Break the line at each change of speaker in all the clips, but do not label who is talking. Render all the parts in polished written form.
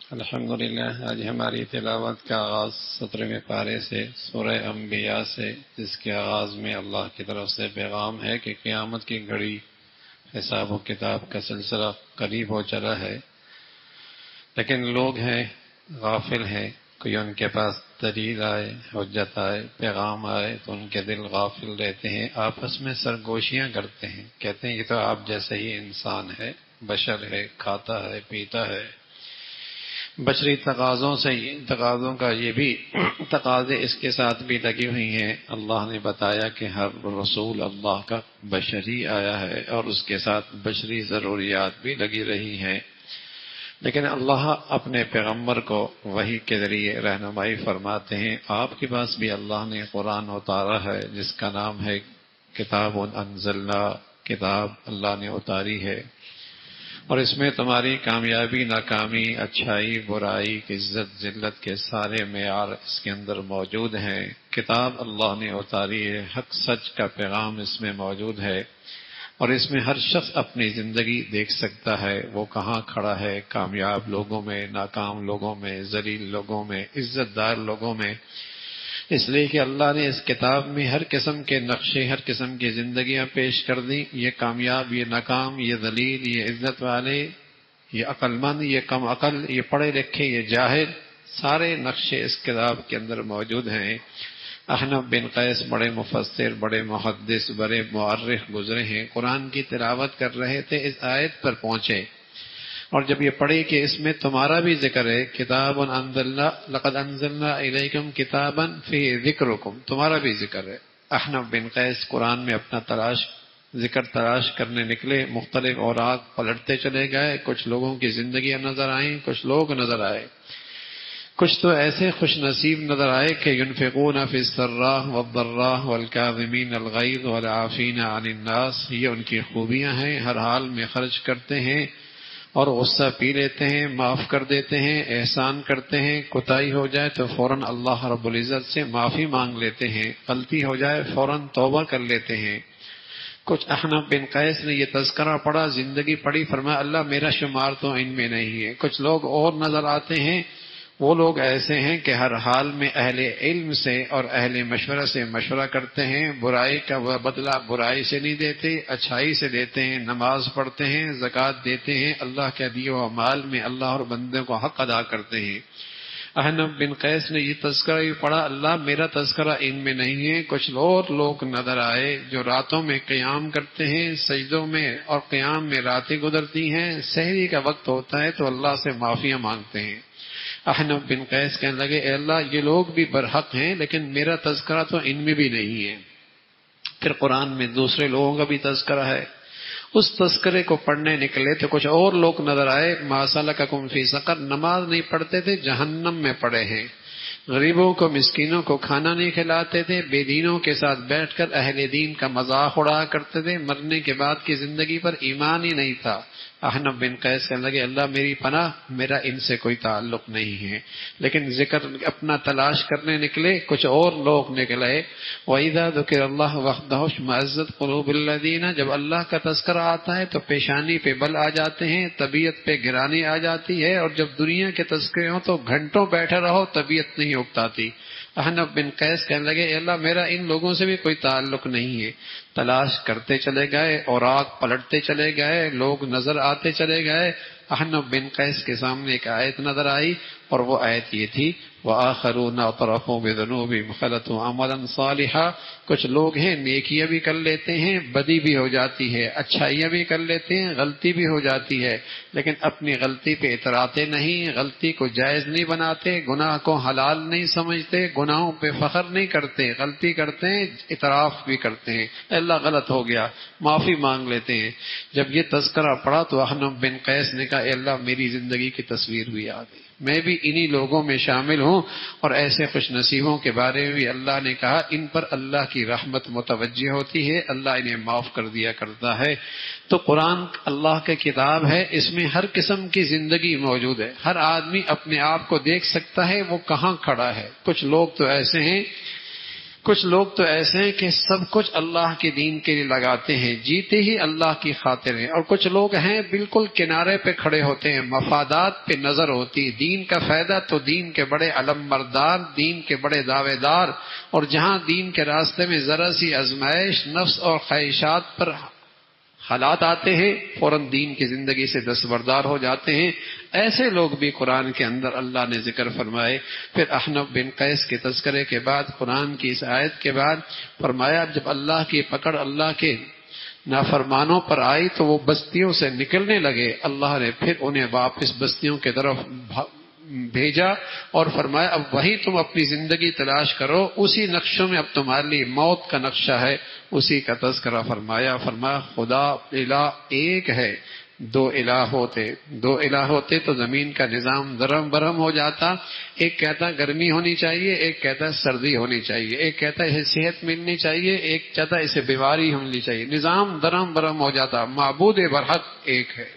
الحمدللہ آج ہماری تلاوت کا آغاز 17ویں پارے سے سورہ انبیاء سے، جس کے آغاز میں اللہ کی طرف سے پیغام ہے کہ قیامت کی گھڑی، حساب و کتاب کا سلسلہ قریب ہو چلا ہے، لیکن لوگ ہیں غافل ہیں۔ کوئی ان کے پاس دلیل آئے، حجت آئے، پیغام آئے تو ان کے دل غافل رہتے ہیں، آپس میں سرگوشیاں کرتے ہیں، کہتے ہیں یہ تو آپ جیسے ہی انسان ہے، بشر ہے، کھاتا ہے، پیتا ہے۔ بشری تقاضوں کا یہ بھی تقاضے اس کے ساتھ بھی لگی ہوئی ہیں۔ اللہ نے بتایا کہ ہر رسول اللہ کا بشری آیا ہے اور اس کے ساتھ بشری ضروریات بھی لگی رہی ہیں، لیکن اللہ اپنے پیغمبر کو وحی کے ذریعے رہنمائی فرماتے ہیں۔ آپ کے پاس بھی اللہ نے قرآن اتارا ہے جس کا نام ہے کتاب انزلنا، کتاب اللہ نے اتاری ہے، اور اس میں تمہاری کامیابی، ناکامی، اچھائی، برائی، عزت، ذلت کے سارے معیار اس کے اندر موجود ہیں۔ کتاب اللہ نے اتاری ہے، حق سچ کا پیغام اس میں موجود ہے، اور اس میں ہر شخص اپنی زندگی دیکھ سکتا ہے، وہ کہاں کھڑا ہے، کامیاب لوگوں میں، ناکام لوگوں میں، ذلیل لوگوں میں، عزت دار لوگوں میں۔ اس لیے کہ اللہ نے اس کتاب میں ہر قسم کے نقشے، ہر قسم کی زندگیاں پیش کر دیں، یہ کامیاب، یہ ناکام، یہ ذلیل، یہ عزت والے، یہ عقل مند، یہ کم عقل، یہ پڑھے لکھے، یہ جاہل، سارے نقشے اس کتاب کے اندر موجود ہیں۔ احنف بن قیس بڑے مفسر، بڑے محدث، بڑے مؤرخ گزرے ہیں، قرآن کی تلاوت کر رہے تھے، اس آیت پر پہنچے، اور جب یہ پڑھی کہ اس میں تمہارا بھی ذکر ہے، کتاب انزلنا لقد انزلنا الیکم کتابا فی ذکرکم، تمہارا بھی ذکر ہے۔ احنف بن قیس قرآن میں اپنا ذکر تلاش کرنے نکلے، مختلف اوراق پلٹتے چلے گئے، کچھ لوگوں کی زندگیاں نظر آئیں، کچھ لوگ نظر آئے، کچھ تو ایسے خوش نصیب نظر آئے کہ ينفقون فی السراء والضراء والکاظمین الغیظ والعافین عن الناس، یہ ان کی خوبیاں ہیں، ہر حال میں خرچ کرتے ہیں اور غصہ پی لیتے ہیں، معاف کر دیتے ہیں، احسان کرتے ہیں، کوتاہی ہو جائے تو فوراً اللہ رب العزت سے معافی مانگ لیتے ہیں، غلطی ہو جائے فوراً توبہ کر لیتے ہیں۔ کچھ احنف بن قیس نے یہ تذکرہ پڑھا، زندگی پڑھی، فرمایا اللہ میرا شمار تو ان میں نہیں ہے۔ کچھ لوگ اور نظر آتے ہیں، وہ لوگ ایسے ہیں کہ ہر حال میں اہل علم سے اور اہل مشورہ سے مشورہ کرتے ہیں، برائی کا بدلہ برائی سے نہیں دیتے، اچھائی سے دیتے ہیں، نماز پڑھتے ہیں، زکوٰۃ دیتے ہیں، اللہ کے دیے ہوئے مال میں اللہ اور بندے کو حق ادا کرتے ہیں۔ احنف بن قیس نے یہ تذکرہ بھی پڑھا، اللہ میرا تذکرہ ان میں نہیں ہے۔ کچھ اور لوگ نظر آئے جو راتوں میں قیام کرتے ہیں، سجدوں میں اور قیام میں راتیں گزرتی ہیں، سحری کا وقت ہوتا ہے تو اللہ سے معافیاں مانگتے ہیں۔ احنف بن قیس کہنے لگے اے اللہ یہ لوگ بھی برحق ہیں لیکن میرا تذکرہ تو ان میں بھی نہیں ہے۔ پھر قرآن میں دوسرے لوگوں کا بھی تذکرہ ہے، اس تذکرے کو پڑھنے نکلے تو کچھ اور لوگ نظر آئے، ما سلککم فی سقر، نماز نہیں پڑھتے تھے، جہنم میں پڑے ہیں، غریبوں کو مسکینوں کو کھانا نہیں کھلاتے تھے، بے دینوں کے ساتھ بیٹھ کر اہل دین کا مذاق اڑایا کرتے تھے، مرنے کے بعد کی زندگی پر ایمان ہی نہیں تھا۔ احنف بن قیس کہنے لگے اللہ میری پناہ، میرا ان سے کوئی تعلق نہیں ہے، لیکن ذکر اپنا تلاش کرنے نکلے، کچھ اور لوگ نکلے۔ وَإِذَا ذُكِرَ اللَّهُ وَحْدَهُ اشْمَأَزَّتْ قُلُوبُ الَّذِينَ، جب اللہ کا تذکرہ آتا ہے تو پیشانی پہ بل آ جاتے ہیں، طبیعت پہ گرانی آ جاتی ہے، اور جب دنیا کے تذکرے ہوں تو گھنٹوں بیٹھے رہو طبیعت نہیں اکتاتی۔ احنف بن قیس کہنے لگے اے اللہ میرا ان لوگوں سے بھی کوئی تعلق نہیں ہے۔ تلاش کرتے چلے گئے، اوراق پلٹتے چلے گئے، لوگ نظر آتے چلے گئے۔ احنف بن قیس کے سامنے ایک آیت نظر آئی، اور وہ آیت یہ تھی وَآخَرُونَ اعْتَرَفُوا بِذُنُوبِهِمْ خَلَطُوا عَمَلًا صَالِحًا، کچھ لوگ ہیں نیکیاں بھی کر لیتے ہیں، بدی بھی ہو جاتی ہے، اچھائیاں بھی کر لیتے ہیں، غلطی بھی ہو جاتی ہے، لیکن اپنی غلطی پہ اتراتے نہیں، غلطی کو جائز نہیں بناتے، گناہ کو حلال نہیں سمجھتے، گناہوں پہ فخر نہیں کرتے، غلطی کرتے ہیں اعتراف بھی کرتے ہیں، اللہ غلط ہو گیا معافی مانگ لیتے ہیں۔ جب یہ تذکرہ پڑھا تو احنف بن قیس نے کہا اے اللہ میری زندگی کی تصویر بھی آ گئی، میں بھی انہی لوگوں میں شامل ہوں، اور ایسے خوش نصیبوں کے بارے میں بھی اللہ نے کہا ان پر اللہ کی رحمت متوجہ ہوتی ہے، اللہ انہیں معاف کر دیا کرتا ہے۔ تو قرآن اللہ کی کتاب ہے، اس میں ہر قسم کی زندگی موجود ہے، ہر آدمی اپنے آپ کو دیکھ سکتا ہے وہ کہاں کھڑا ہے۔ کچھ لوگ تو ایسے ہیں،
کچھ لوگ تو ایسے ہیں کہ سب کچھ اللہ کے دین کے لیے لگاتے ہیں، جیتے ہی اللہ کی خاطر ہیں، اور کچھ لوگ ہیں بالکل کنارے پہ کھڑے ہوتے ہیں، مفادات پہ نظر ہوتی، دین کا فائدہ تو دین کے بڑے علم بردار، دین کے بڑے دعوے دار، اور جہاں دین کے راستے میں ذرا سی آزمائش نفس اور خواہشات پر حالات آتے ہیں، فوراً دین کی زندگی سے دستبردار ہو جاتے ہیں۔ ایسے لوگ بھی قرآن کے اندر اللہ نے ذکر فرمائے۔ پھر احنف بن قیس کے تذکرے کے بعد قرآن کی اس آیت کے بعد فرمایا جب اللہ کی پکڑ اللہ کے نافرمانوں پر آئی تو وہ بستیوں سے نکلنے لگے، اللہ نے پھر انہیں واپس بستیوں کی طرف بھیجا اور فرمایا اب وہی تم اپنی زندگی تلاش کرو، اسی نقشوں میں اب تمہارے لیے موت کا نقشہ ہے، اسی کا تذکرہ فرمایا خدا الہ ایک ہے، دو الہ ہوتے تو زمین کا نظام درم برہم ہو جاتا، ایک کہتا گرمی ہونی چاہیے، ایک کہتا سردی ہونی چاہیے، ایک کہتا اسے صحت ملنی چاہیے، ایک کہتا اسے بیماری ہونی چاہیے، نظام درم برہم ہو جاتا۔ معبود برحق ایک ہے،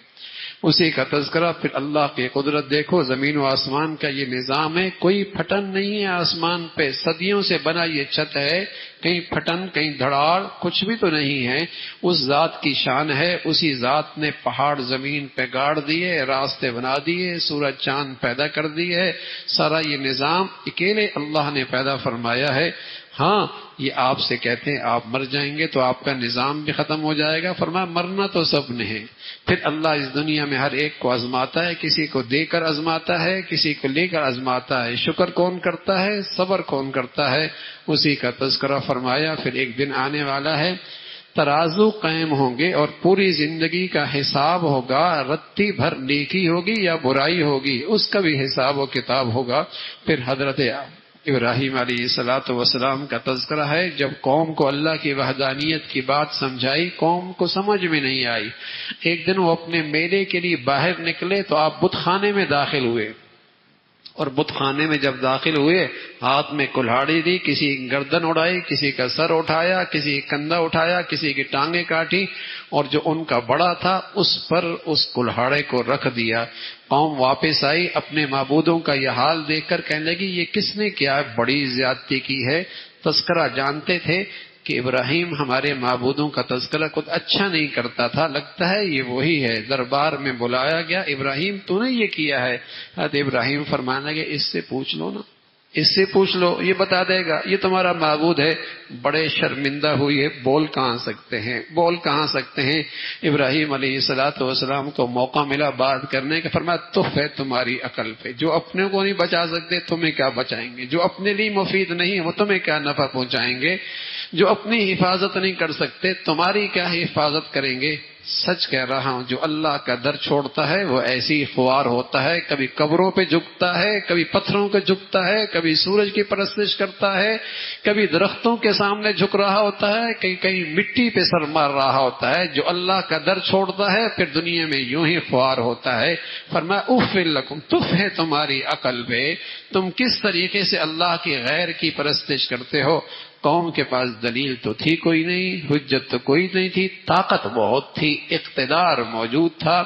اسی کا تذکرہ۔ پھر اللہ کی قدرت دیکھو، زمین و آسمان کا یہ نظام ہے، کوئی پھٹن نہیں ہے آسمان پہ، صدیوں سے بنا یہ چھت ہے، کہیں پھٹن کہیں دھڑاڑ کچھ بھی تو نہیں ہے، اس ذات کی شان ہے۔ اسی ذات نے پہاڑ زمین پہ گاڑ دیے، راستے بنا دیے، سورج چاند پیدا کر دیے، سارا یہ نظام اکیلے اللہ نے پیدا فرمایا ہے۔ ہاں یہ آپ سے کہتے ہیں آپ مر جائیں گے تو آپ کا نظام بھی ختم ہو جائے گا، فرمایا مرنا تو سب نے ہے۔ پھر اللہ اس دنیا میں ہر ایک کو آزماتا ہے، کسی کو دے کر آزماتا ہے، کسی کو لے کر آزماتا ہے، شکر کون کرتا ہے، صبر کون کرتا ہے، اسی کا تذکرہ فرمایا۔ پھر ایک دن آنے والا ہے، ترازو قائم ہوں گے اور پوری زندگی کا حساب ہوگا، رتی بھر نیکی ہوگی یا برائی ہوگی، اس کا بھی حساب و کتاب ہوگا۔ پھر حضرت ابراہیم علیہ الصلوۃ والسلام کا تذکرہ ہے، جب قوم کو اللہ کی وحدانیت کی بات سمجھائی، قوم کو سمجھ میں نہیں آئی۔ ایک دن وہ اپنے میلے کے لیے باہر نکلے تو آپ بت خانے میں داخل ہوئے، اور بت خانے میں جب داخل ہوئے ہاتھ میں کلہاڑی دی، کسی کی گردن اڑائی، کسی کا سر اٹھایا، کسی کی کندھا اٹھایا، کسی کی ٹانگیں کاٹی، اور جو ان کا بڑا تھا اس پر اس کلہاڑے کو رکھ دیا۔ قوم واپس آئی، اپنے معبودوں کا یہ حال دیکھ کر کہنے لگی یہ کس نے کیا، بڑی زیادتی کی ہے۔ تذکرہ جانتے تھے کہ ابراہیم ہمارے معبودوں کا تذکرہ کچھ اچھا نہیں کرتا تھا، لگتا ہے یہ وہی ہے۔ دربار میں بلایا گیا، ابراہیم تو نے یہ کیا ہے؟ حضرت ابراہیم فرمانے لگے اس سے پوچھ لو نا، اس سے پوچھ لو، یہ بتا دے گا، یہ تمہارا معبود ہے۔ بڑے شرمندہ ہوئے، بول کہاں سکتے ہیں۔ ابراہیم علیہ الصلوۃ والسلام کو موقع ملا بات کرنے کا، فرمایا تف ہے تمہاری عقل پہ، جو اپنے کو نہیں بچا سکتے تمہیں کیا بچائیں گے، جو اپنے لیے مفید نہیں وہ تمہیں کیا نفع پہنچائیں گے، جو اپنی حفاظت نہیں کر سکتے تمہاری کیا حفاظت کریں گے۔ سچ کہہ رہا ہوں، جو اللہ کا در چھوڑتا ہے وہ ایسی خوار ہوتا ہے، کبھی قبروں پہ جھکتا ہے، کبھی پتھروں پہ جھکتا ہے، کبھی سورج کی پرستش کرتا ہے، کبھی درختوں کے سامنے جھک رہا ہوتا ہے، کہیں مٹی پہ سر مار رہا ہوتا ہے۔ جو اللہ کا در چھوڑتا ہے پھر دنیا میں یوں ہی خوار ہوتا ہے۔ فرمایا اف لکم، تف ہے تمہاری عقل پہ، تم کس طریقے سے اللہ کی غیر کی پرستش کرتے ہو۔ قوم کے پاس دلیل تو تھی کوئی نہیں، حجت تو کوئی نہیں تھی، طاقت بہت تھی، اقتدار موجود تھا،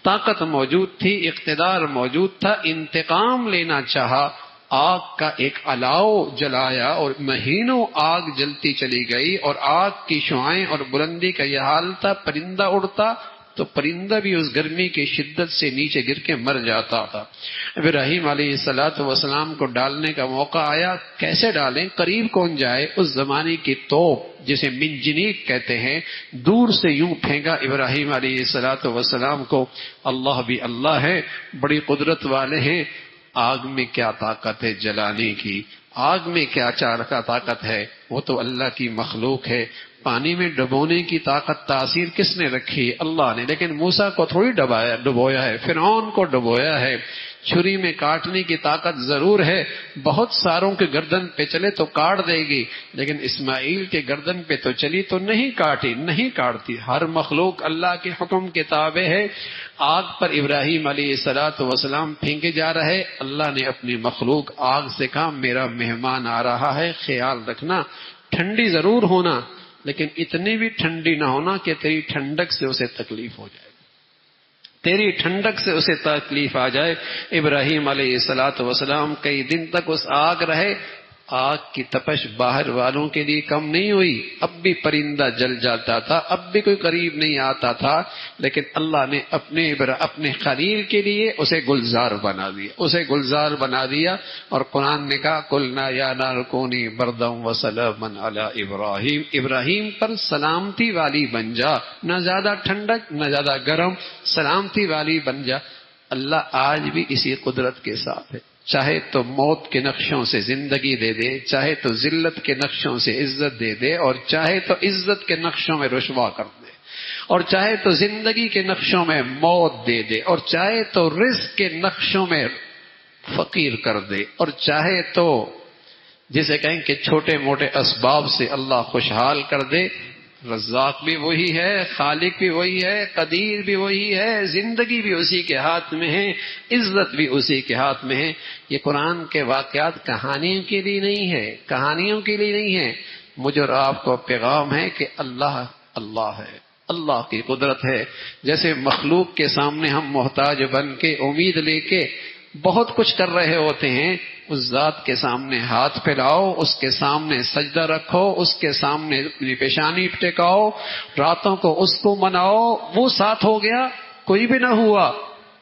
طاقت موجود تھی، اقتدار موجود تھا، انتقام لینا چاہا، آگ کا ایک الاؤ جلایا اور مہینوں آگ جلتی چلی گئی، اور آگ کی شعاعیں اور بلندی کا یہ حال تھا، پرندہ اڑتا تو پرندہ بھی اس گرمی کی شدت سے نیچے گر کے مر جاتا تھا۔ ابراہیم علیہ الصلوۃ والسلام کو ڈالنے کا موقع آیا، کیسے ڈالیں، قریب کون جائے، اس زمانے کی توپ جسے منجنیق کہتے ہیں، دور سے یوں پھینکا ابراہیم علیہ الصلوۃ والسلام کو۔ اللہ بھی اللہ ہے، بڑی قدرت والے ہیں، آگ میں کیا طاقت ہے جلانے کی، آگ میں کیا طاقت ہے، وہ تو اللہ کی مخلوق ہے۔ پانی میں ڈبونے کی طاقت تاثیر کس نے رکھی؟ اللہ نے، لیکن موسیٰ کو تھوڑی ڈبویا ہے، فرعون کو ڈبویا ہے۔ چھری میں کاٹنے کی طاقت ضرور ہے، بہت ساروں کے گردن پہ چلے تو کاٹ دے گی، لیکن اسماعیل کے گردن پہ تو چلی تو نہیں کاٹی، نہیں کاٹتی۔ ہر مخلوق اللہ کے حکم کے تابع ہے۔ آگ پر ابراہیم علیہ الصلوۃ والسلام پھینکے جا رہے، اللہ نے اپنی مخلوق آگ سے کہا میرا مہمان آ رہا ہے، خیال رکھنا، ٹھنڈی ضرور ہونا لیکن اتنی بھی ٹھنڈی نہ ہونا کہ تیری ٹھنڈک سے اسے تکلیف ہو جائے، تیری ٹھنڈک سے اسے تکلیف آ جائے۔ ابراہیم علیہ الصلوۃ والسلام کئی دن تک اس آگ رہے، آگ کی تپش باہر والوں کے لیے کم نہیں ہوئی، اب بھی پرندہ جل جاتا تھا، اب بھی کوئی قریب نہیں آتا تھا، لیکن اللہ نے اپنے خلیل کے لیے اسے گلزار بنا دیا، اسے گلزار بنا دیا۔ اور قرآن نے کہا قلنا یا نار کونی بردا وسلاما علی ابراہیم، ابراہیم پر سلامتی والی بن جا، نہ زیادہ ٹھنڈک نہ زیادہ گرم، سلامتی والی بن جا۔ اللہ آج بھی اسی قدرت کے ساتھ ہے، چاہے تو موت کے نقشوں سے زندگی دے دے، چاہے تو ذلت کے نقشوں سے عزت دے دے، اور چاہے تو عزت کے نقشوں میں رسوا کر دے، اور چاہے تو زندگی کے نقشوں میں موت دے دے، اور چاہے تو رزق کے نقشوں میں فقیر کر دے، اور چاہے تو جسے کہیں کہ چھوٹے موٹے اسباب سے اللہ خوشحال کر دے۔ رزاق بھی وہی ہے، خالق بھی وہی ہے، قدیر بھی وہی ہے، زندگی بھی اسی کے ہاتھ میں ہے، عزت بھی اسی کے ہاتھ میں ہے۔ یہ قرآن کے واقعات کہانیوں کے لیے نہیں ہے، کہانیوں کے لیے نہیں ہے، مجھے اور آپ کو پیغام ہے کہ اللہ اللہ ہے، اللہ کی قدرت ہے۔ جیسے مخلوق کے سامنے ہم محتاج بن کے امید لے کے بہت کچھ کر رہے ہوتے ہیں، اس ذات کے سامنے ہاتھ پھیلاؤ، اس کے سامنے سجدہ رکھو، اس کے سامنے اپنی پیشانی ٹکاؤ، راتوں کو اس کو مناؤ، وہ ساتھ ہو گیا، کوئی بھی نہ ہوا،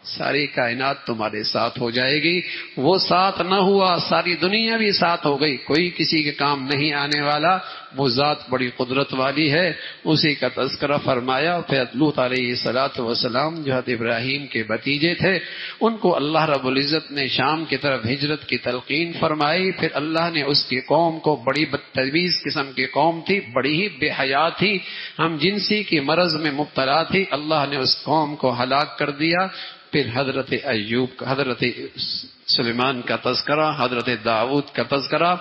ساری کائنات تمہارے ساتھ ہو جائے گی۔ وہ ساتھ نہ ہوا، ساری دنیا بھی ساتھ ہو گئی، کوئی کسی کے کام نہیں آنے والا۔ وہ ذات بڑی قدرت والی ہے، اسی کا تذکرہ فرمایا۔ پھر لوط علیہ الصلوۃ والسلام جو حضرت ابراہیم کے بھتیجے تھے، ان کو اللہ رب العزت نے شام کی طرف ہجرت کی تلقین فرمائی۔ پھر اللہ نے اس کی قوم کو، بڑی بدتمیز قسم کی قوم تھی، بڑی ہی بے حیا تھی، ہم جنسی کی مرض میں مبتلا تھی، اللہ نے اس قوم کو ہلاک کر دیا۔ پھر حضرت ایوب، حضرت سلیمان کا تذکرہ، حضرت داؤد کا تذکرہ۔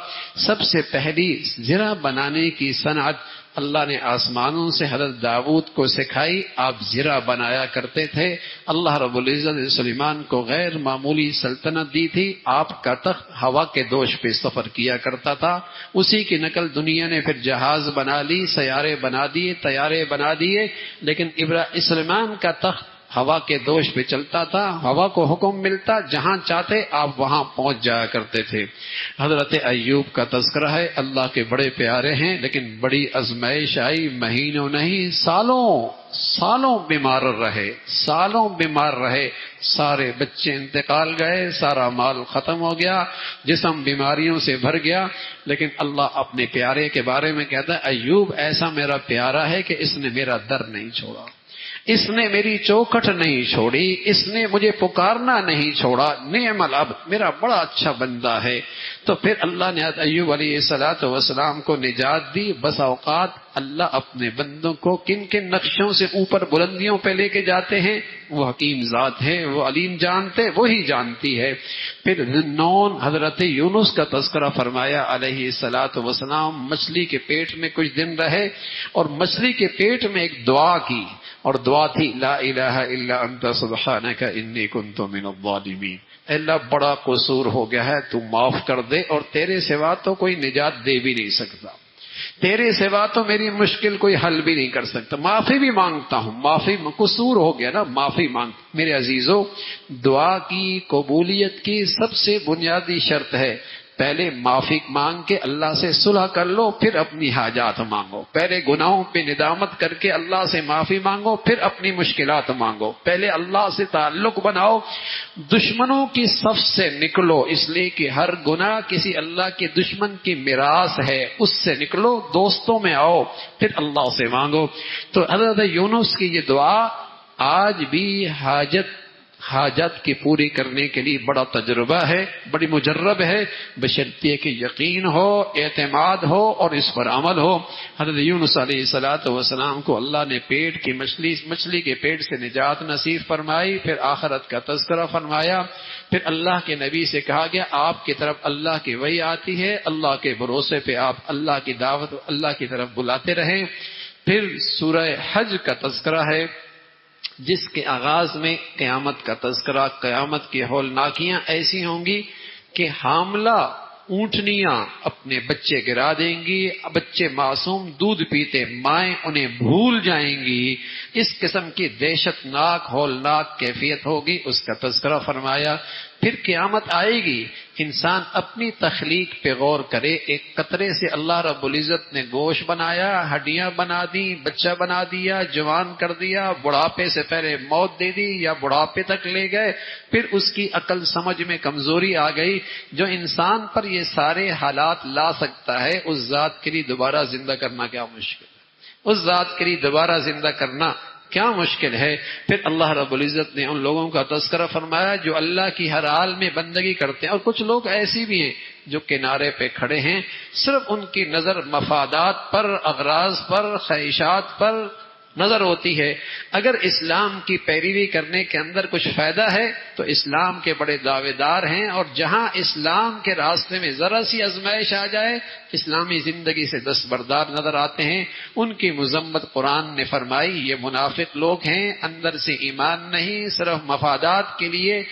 سب سے پہلی زرہ بنانے کی صنعت اللہ نے آسمانوں سے حضرت داؤد کو سکھائی، آپ زرہ بنایا کرتے تھے۔ اللہ رب العزت سلیمان کو غیر معمولی سلطنت دی تھی، آپ کا تخت ہوا کے دوش پہ سفر کیا کرتا تھا، اسی کی نقل دنیا نے پھر جہاز بنا لی، سیارے بنا دیے، طیارے بنا دیے، لیکن سلیمان کا تخت ہوا کے دوش پہ چلتا تھا، ہوا کو حکم ملتا، جہاں چاہتے آپ وہاں پہنچ جایا کرتے تھے۔ حضرت ایوب کا تذکرہ ہے، اللہ کے بڑے پیارے ہیں، لیکن بڑی آزمائش آئی، مہینوں نہیں سالوں بیمار رہے، سالوں بیمار رہے، سارے بچے انتقال گئے، سارا مال ختم ہو گیا، جسم بیماریوں سے بھر گیا، لیکن اللہ اپنے پیارے کے بارے میں کہتا ہے ایوب ایسا میرا پیارا ہے کہ اس نے میرا در نہیں چھوڑا، اس نے میری چوکھٹ نہیں چھوڑی، اس نے مجھے پکارنا نہیں چھوڑا، نعم العبد، میرا بڑا اچھا بندہ ہے۔ تو پھر اللہ نے ایوب علیہ السلام کو نجات دی۔ بس اوقات اللہ اپنے بندوں کو کن کن نقشوں سے اوپر بلندیوں پہ لے کے جاتے ہیں، وہ حکیم ذات ہے، وہ علیم جانتے، وہی جانتی ہے۔ پھر نون حضرت یونس کا تذکرہ فرمایا علیہ السلام، مچھلی کے پیٹ میں کچھ دن رہے، اور مچھلی کے پیٹ میں ایک دعا کی، اور دعا تھی لا الہ الا انت سبحانک انی کنت من الظالمین، اے اللہ بڑا قصور ہو گیا ہے، تو معاف کر دے، اور تیرے سوا تو کوئی نجات دے بھی نہیں سکتا، تیرے سوا تو میری مشکل کوئی حل بھی نہیں کر سکتا، معافی بھی مانگتا ہوں، معافی قصور ہو گیا نا، معافی مانگ۔ میرے عزیزو، دعا کی قبولیت کی سب سے بنیادی شرط ہے پہلے معافی مانگ کے اللہ سے صلح کر لو، پھر اپنی حاجات مانگو، پہلے گناہوں پہ ندامت کر کے اللہ سے معافی مانگو، پھر اپنی مشکلات مانگو، پہلے اللہ سے تعلق بناؤ، دشمنوں کی صف سے نکلو، اس لیے کہ ہر گناہ کسی اللہ کے دشمن کی میراث ہے، اس سے نکلو، دوستوں میں آؤ، پھر اللہ سے مانگو۔ تو حضرت یونس کی یہ دعا آج بھی حاجت کی پوری کرنے کے لیے بڑا تجربہ ہے، بڑی مجرب ہے، بشرطیے کہ یقین ہو، اعتماد ہو اور اس پر عمل ہو۔ حضرت یونس علیہ السلام کو اللہ نے پیٹ کی مچھلی کے پیٹ سے نجات نصیب فرمائی، پھر آخرت کا تذکرہ فرمایا، پھر اللہ کے نبی سے کہا گیا آپ کی طرف اللہ کی وحی آتی ہے، اللہ کے بھروسے پہ آپ اللہ کی دعوت اللہ کی طرف بلاتے رہیں۔ پھر سورہ حج کا تذکرہ ہے، جس کے آغاز میں قیامت کا تذکرہ، قیامت کی ہولناکیاں ایسی ہوں گی کہ حاملہ اونٹنیاں اپنے بچے گرا دیں گی، بچے معصوم دودھ پیتے، مائیں انہیں بھول جائیں گی، اس قسم کی دہشت ناک ہولناک کیفیت ہوگی، اس کا تذکرہ فرمایا۔ پھر قیامت آئے گی، انسان اپنی تخلیق پہ غور کرے. ایک قطرے سے اللہ رب العزت نے گوشت بنایا، ہڈیاں بنا دی، بچہ بنا دیا، جوان کر دیا، بڑھاپے سے پہلے موت دے دی یا بڑھاپے تک لے گئے، پھر اس کی عقل سمجھ میں کمزوری آ گئی. جو انسان پر یہ سارے حالات لا سکتا ہے، اس ذات کے لیے دوبارہ زندہ کرنا کیا مشکل ہے؟ اس ذات کے لیے دوبارہ زندہ کرنا کیا مشکل ہے؟ پھر اللہ رب العزت نے ان لوگوں کا تذکرہ فرمایا جو اللہ کی ہر حال میں بندگی کرتے ہیں. اور کچھ لوگ ایسی بھی ہیں جو کنارے پہ کھڑے ہیں، صرف ان کی نظر مفادات پر، اغراض پر، خواہشات پر نظر ہوتی ہے. اگر اسلام کی پیروی کرنے کے اندر کچھ فائدہ ہے تو اسلام کے بڑے دعوے دار ہیں، اور جہاں اسلام کے راستے میں ذرا سی آزمائش آ جائے اسلامی زندگی سے دستبردار نظر آتے ہیں. ان کی مذمت قرآن نے فرمائی، یہ منافق لوگ ہیں، اندر سے ایمان نہیں، صرف مفادات کے لیے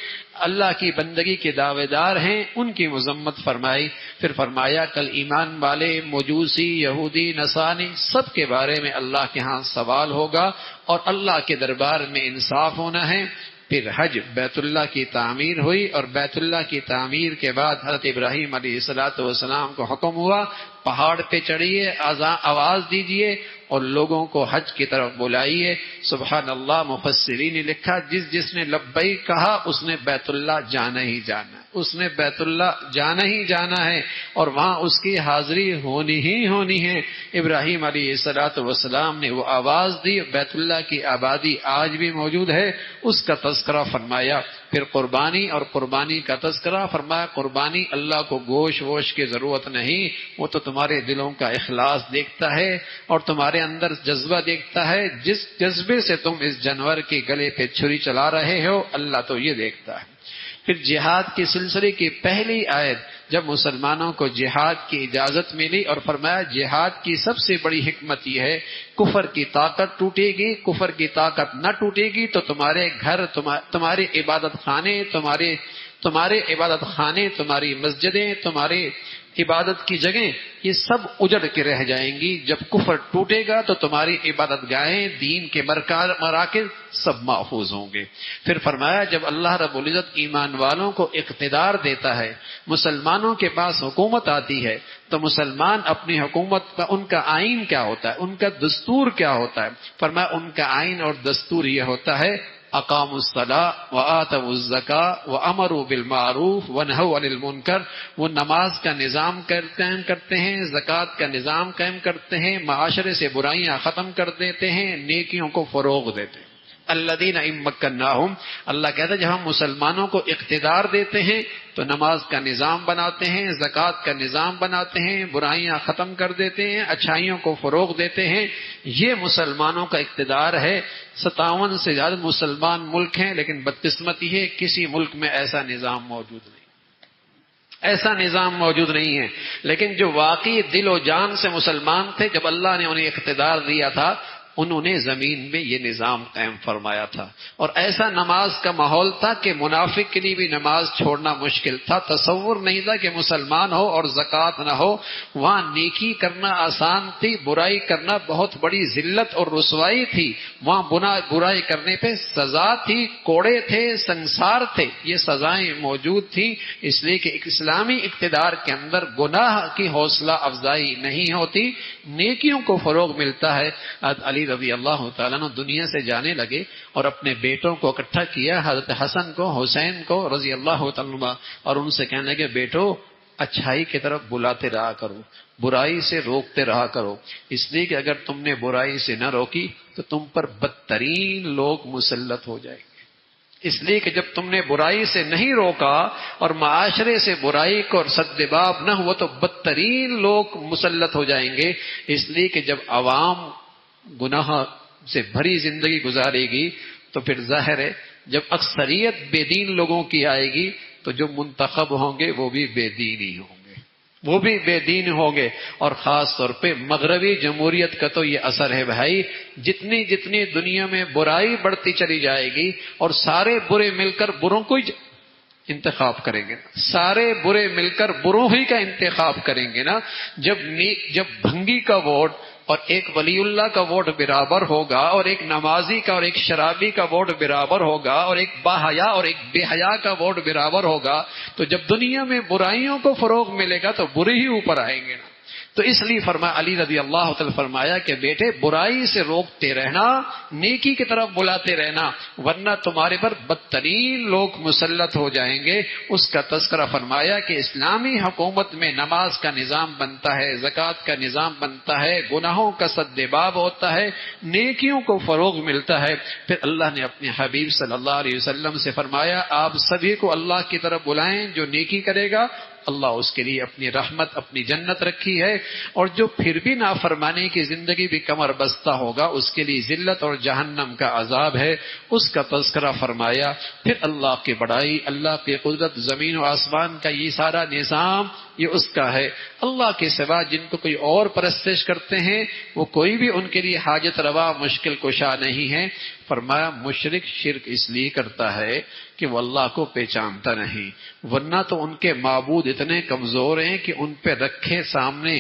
اللہ کی بندگی کے دعوے دار ہیں، ان کی مذمت فرمائی. پھر فرمایا کل ایمان والے مجوسی، یہودی، نصرانی سب کے بارے میں اللہ کے ہاں سوال ہوگا، اور اللہ کے دربار میں انصاف ہونا ہے. پھر حج بیت اللہ کی تعمیر ہوئی، اور بیت اللہ کی تعمیر کے بعد حضرت ابراہیم علیہ السلام کو حکم ہوا پہاڑ پہ چڑھیے، آواز دیجئے اور لوگوں کو حج کی طرف بلائیے. سبحان اللہ، مفسرین نے لکھا جس نے لبیک کہا اس نے بیت اللہ جانا ہی جانا ہے، اس نے بیت اللہ جانا ہی جانا ہے، اور وہاں اس کی حاضری ہونی ہی ہونی ہے. ابراہیم علیہ السلام نے وہ آواز دی، بیت اللہ کی آبادی آج بھی موجود ہے، اس کا تذکرہ فرمایا. پھر قربانی اور قربانی کا تذکرہ فرمایا. قربانی اللہ کو گوشت ووش کی ضرورت نہیں، وہ تو تمہارے دلوں کا اخلاص دیکھتا ہے اور تمہارے اندر جذبہ دیکھتا ہے. جس جذبے سے تم اس جانور کے گلے پہ چھری چلا رہے ہو اللہ تو یہ دیکھتا ہے. پھر جہاد کے سلسلے کی پہلی آیت جب مسلمانوں کو جہاد کی اجازت ملی، اور فرمایا جہاد کی سب سے بڑی حکمت یہ ہے کفر کی طاقت ٹوٹے گی، کفر کی طاقت نہ ٹوٹے گی تو تمہارے گھر، تمہارے عبادت خانے، تمہارے عبادت خانے، تمہاری مسجدیں، تمہارے عبادت کی جگہیں یہ سب اجڑ کے رہ جائیں گی. جب کفر ٹوٹے گا تو تمہاری عبادت گاہیں، دین کے مراکز سب محفوظ ہوں گے. پھر فرمایا جب اللہ رب العزت ایمان والوں کو اقتدار دیتا ہے، مسلمانوں کے پاس حکومت آتی ہے، تو مسلمان اپنی حکومت کا ان کا آئین کیا ہوتا ہے، ان کا دستور کیا ہوتا ہے؟ فرمایا ان کا آئین اور دستور یہ ہوتا ہے اقاموا الصلاۃ وآتوا الزکاۃ وامروا بالمعروف ونہوا عن المنکر. وہ نماز کا نظام قائم کرتے ہیں، زکوٰۃ کا نظام قائم کرتے ہیں، معاشرے سے برائیاں ختم کر دیتے ہیں، نیکیوں کو فروغ دیتے ہیں. الذین ان مکناہم، اللہ کہتا ہے جب ہم مسلمانوں کو اقتدار دیتے ہیں تو نماز کا نظام بناتے ہیں، زکوٰۃ کا نظام بناتے ہیں، برائیاں ختم کر دیتے ہیں، اچھائیوں کو فروغ دیتے ہیں. یہ مسلمانوں کا اقتدار ہے. 57 سے زیادہ مسلمان ملک ہیں، لیکن بدقسمتی ہے کسی ملک میں ایسا نظام موجود نہیں، ایسا نظام موجود نہیں ہے. لیکن جو واقعی دل و جان سے مسلمان تھے، جب اللہ نے انہیں اقتدار دیا تھا انہوں نے زمین میں یہ نظام قائم فرمایا تھا. اور ایسا نماز کا ماحول تھا کہ منافق کے لیے بھی نماز چھوڑنا مشکل تھا. تصور نہیں تھا کہ مسلمان ہو اور زکوٰۃ نہ ہو. وہاں نیکی کرنا آسان تھی، برائی کرنا بہت بڑی ذلت اور رسوائی تھی. وہاں برائی کرنے پہ سزا تھی، کوڑے تھے، سنسار تھے، یہ سزائیں موجود تھیں. اس لیے کہ ایک اسلامی اقتدار کے اندر گناہ کی حوصلہ افزائی نہیں ہوتی، نیکیوں کو فروغ ملتا ہے. علی رضی اللہ تعالیٰ عنہ دنیا سے جانے لگے اور اپنے بیٹوں کو اکٹھا کیا، حضرت حسن کو، حسین کو رضی اللہ تعالیٰ عنہ، اور ان سے کہنے لگے بیٹو اچھائی کی طرف بلاتے رہا کرو، برائی سے روکتے رہا کرو. اس لیے کہ اگر تم نے برائی سے نہ روکی تو تم پر بدترین لوگ مسلط ہو جائیں گے. اس لیے کہ جب تم نے برائی سے نہیں روکا اور معاشرے سے برائی کو سدباب نہ ہوا تو بدترین لوگ مسلط ہو جائیں گے. اس لیے کہ جب عوام گناہ سے بھری زندگی گزارے گی تو پھر ظاہر ہے جب اکثریت بے دین لوگوں کی آئے گی تو جو منتخب ہوں گے وہ بھی بے دین ہی ہوں گے، وہ بھی بے دین ہوں گے. اور خاص طور پہ مغربی جمہوریت کا تو یہ اثر ہے بھائی، جتنی جتنی دنیا میں برائی بڑھتی چلی جائے گی اور سارے برے مل کر بروں کو ہی انتخاب کریں گے، سارے برے مل کر بروں ہی کا انتخاب کریں گے نا. جب بھنگی کا ووٹ اور ایک ولی اللہ کا ووٹ برابر ہوگا اور ایک نمازی کا اور ایک شرابی کا ووٹ برابر ہوگا اور ایک باحیا اور ایک بے حیا کا ووٹ برابر ہوگا، تو جب دنیا میں برائیوں کو فروغ ملے گا تو برے ہی اوپر آئیں گے نا۔ تو اس لیے علی رضی اللہ تعالی فرمایا کہ بیٹے برائی سے روکتے رہنا، نیکی کی طرف بلاتے رہنا، ورنہ تمہارے پر بدترین لوگ مسلط ہو جائیں گے۔ اس کا تذکرہ فرمایا کہ اسلامی حکومت میں نماز کا نظام بنتا ہے، زکوٰۃ کا نظام بنتا ہے، گناہوں کا سد باب ہوتا ہے، نیکیوں کو فروغ ملتا ہے۔ پھر اللہ نے اپنے حبیب صلی اللہ علیہ وسلم سے فرمایا آپ سبھی کو اللہ کی طرف بلائیں، جو نیکی کرے گا اللہ اس کے لیے اپنی رحمت، اپنی جنت رکھی ہے، اور جو پھر بھی نافرمانی کی زندگی بھی کمر بستہ ہوگا اس کے لیے ذلت اور جہنم کا عذاب ہے۔ اس کا تذکرہ فرمایا۔ پھر اللہ کی بڑائی، اللہ کی قدرت، زمین و آسمان کا یہ سارا نظام یہ اس کا ہے۔ اللہ کے سوا جن کو کوئی اور پرستش کرتے ہیں وہ کوئی بھی ان کے لیے حاجت روا، مشکل کشا نہیں ہے۔ فرمایا مشرک شرک اس لیے کرتا ہے کہ وہ اللہ کو پہچانتا نہیں، ورنہ تو ان کے معبود اتنے کمزور ہیں کہ ان پہ رکھے سامنے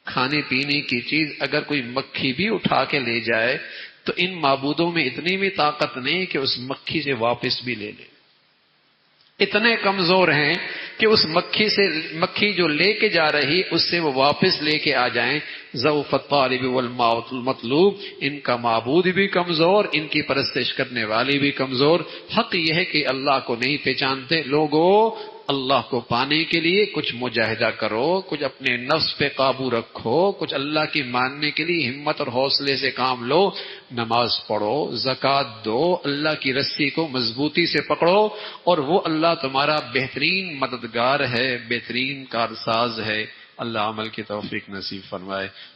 کھانے پینے کی چیز اگر کوئی مکھی بھی اٹھا کے لے جائے تو ان معبودوں میں اتنی بھی طاقت نہیں کہ اس مکھی سے واپس بھی لے لے۔ اتنے کمزور ہیں کہ اس مکھی جو لے کے جا رہی اس سے وہ واپس لے کے آ جائیں۔ ضعف الطالب والمطلوب، ان کا معبود بھی کمزور، ان کی پرستش کرنے والے بھی کمزور۔ حق یہ ہے کہ اللہ کو نہیں پہچانتے۔ لوگوں اللہ کو پانے کے لیے کچھ مجاہدہ کرو، کچھ اپنے نفس پہ قابو رکھو، کچھ اللہ کی ماننے کے لیے ہمت اور حوصلے سے کام لو، نماز پڑھو، زکوٰۃ دو، اللہ کی رسی کو مضبوطی سے پکڑو، اور وہ اللہ تمہارا بہترین مددگار ہے، بہترین کارساز ہے۔ اللہ عمل کی توفیق نصیب فرمائے۔